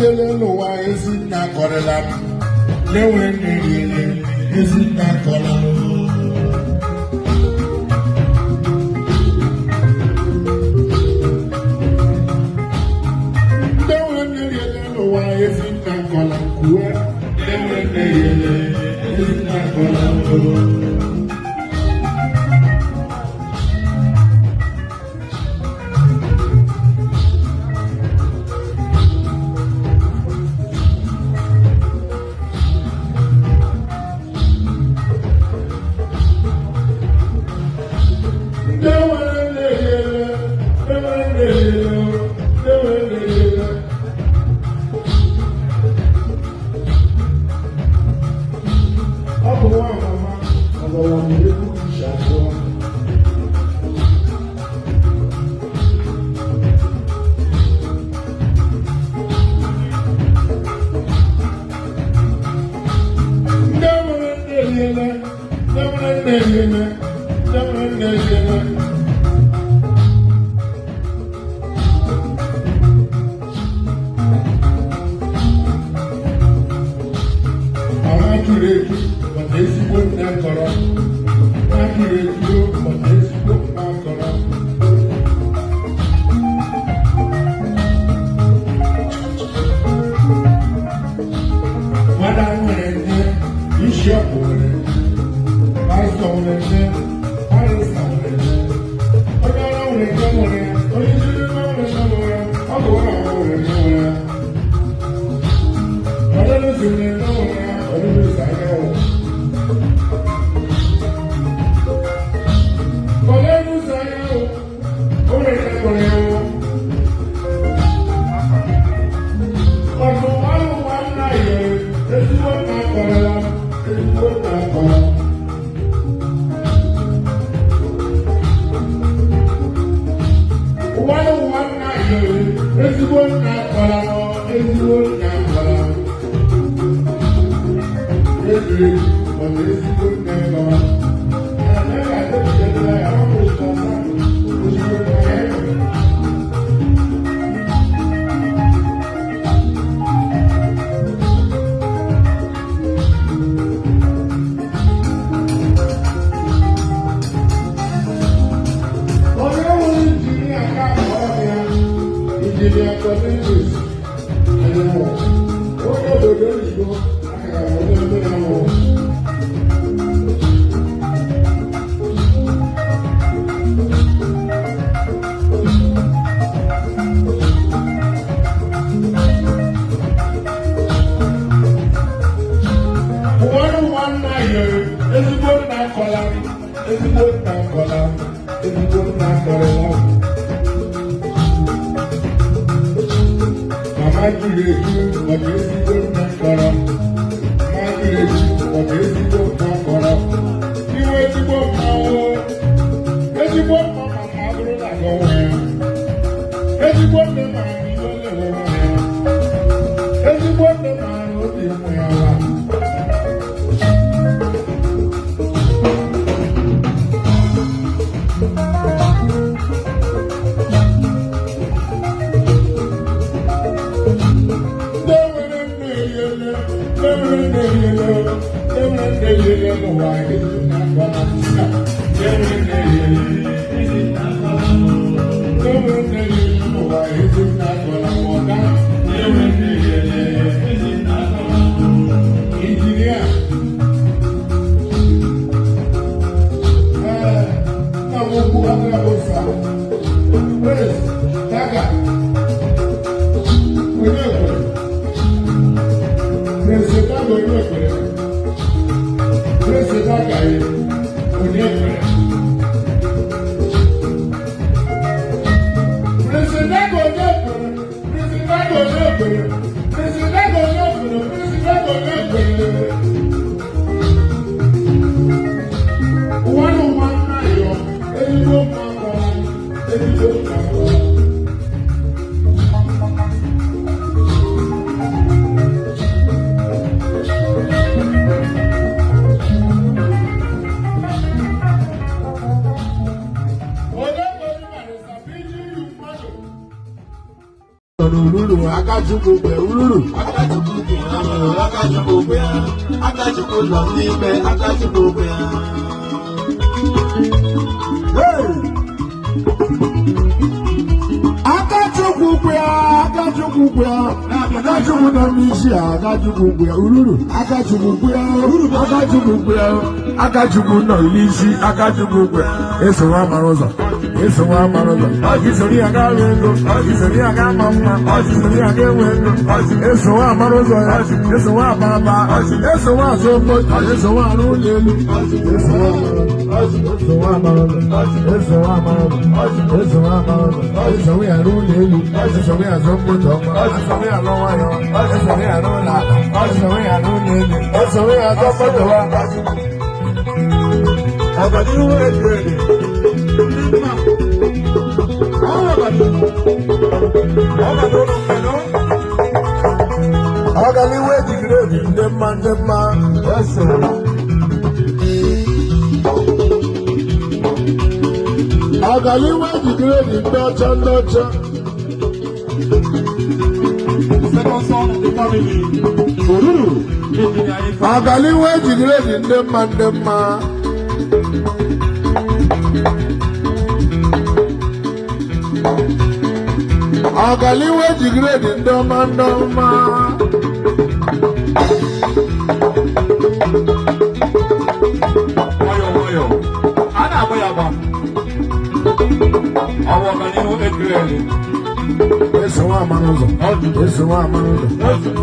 yele n'ụwa ezi nna kọrịla m na-enwe nne yele ezi nna kọrọ m na-enwe nne yele n'ụwa ezi nna kọrọ m kwuwe na-enwe nne yele ezi nna kọrọ m ururu akachukwu ururu akachukwu nọ n'ime akachukwu ya. Akachukwu nọ n'isi akachukwu ururu akachukwu nọ n'isi akachukwu esowa mara ụzọ isori aga ego isori aga ama mma isori aga enwe ego esowa amara ụzọ ya esowa ababa esowa azụ moto esowa arụ ụlọ elu esowa amara ụzọ esowa arụ ụlọ elu esowa azụ moto ọma esowa arụ nwayọ esowa arụ ụlọ ala esowa arụ ụlọ elu esowa azụ moto wa ọganihu ejiri ọganihu ejigiri ebi ndị mma ọganihu ejigiri ebi ndị ọcha ọganihu ejigiri ebi ndị mma ọganihu ejigiri ebi ndị ọma nwayọ a na-agba ya agba ọwụ ọganihu ejigiri ebi esowa amara ụzọ esowa amara ụzọ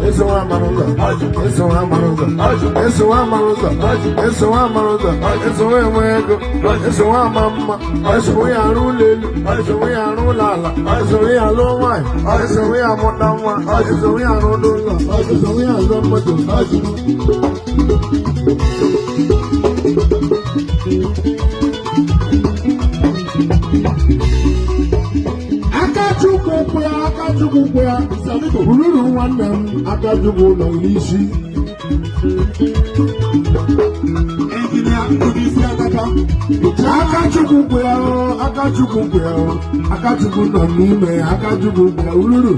esowa amara ụzọ esowa amara ụzọ esowa amara ụzọ esowa amara ụzọ esowa enwe ego esowa ama mma esowa ya arụ ụlọ elu esowa ya arụ ụlọ ala esowa ya alụ nwaanyị esowa ya amụta nwa esowa ya arụ ụlọ esowa ya azụ mmadụ Akachukwu ya ururu nwanne m Akachukwu nọ n'isi Akachukwu nọ n'ime Akachukwu ya ururu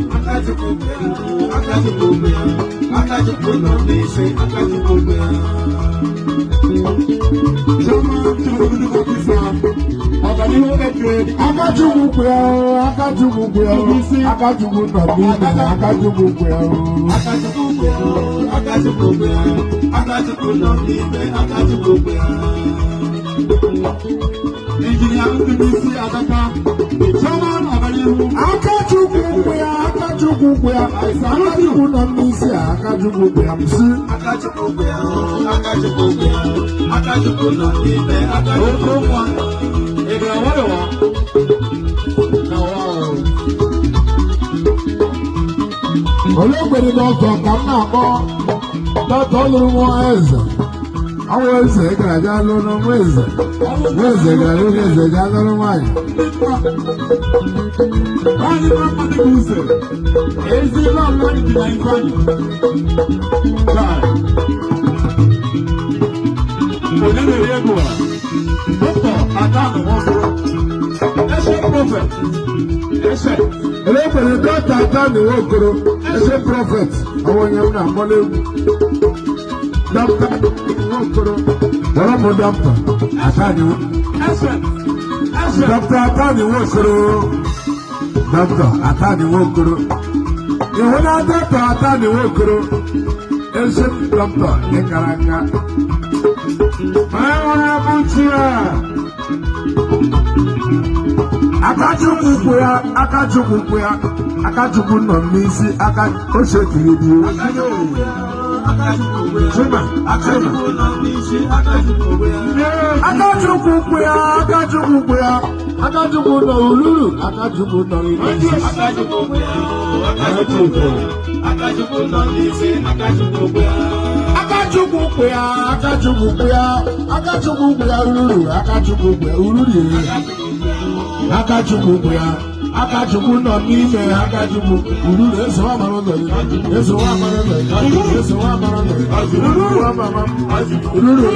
Akachukwu nọ n'isi Akachukwu ya. Akachukwu ya Akachukwu nọ n'ime Akachukwu ya Akachukwu nọ n'ime Akachukwu ya. Injinia Ndubisi Adaka, the chairman of Akachukwu ya Akachukwu nọ n'isi Akachukwu ya msi Akachukwu nọ n'ime Akachukwu ya. Olegbere dọkịta ka m na-akpọ dọkịta ọlụrụ nwa eze ọnwa eze gara aga lụrụ nwa eze gara lụrụ eze ga lụrụ nwaanyị Elegbere dọkịta ata na iwe okoro ese prọfet onye m na-akpọla egwu dọkịta iwe okoro were m dọkịta ata na iwe dọkịta ata na iwe okoro dọkịta ata na iwe okoro iwu na dọkịta ata na iwe okoro ese dọkịta ịkara aka onye nwere abụchi ya Akachukwu ya Akachukwu nọ n'isi osetiri dị Akachukwu ya Akachukwu nọ ururu Akachukwu nọ n'isi Akachukwu ya ururu Akachukwu ya Akachukwu nọ n'ime Akachukwu ururu esowa amara ụzọ esowa amara ụzọ ururu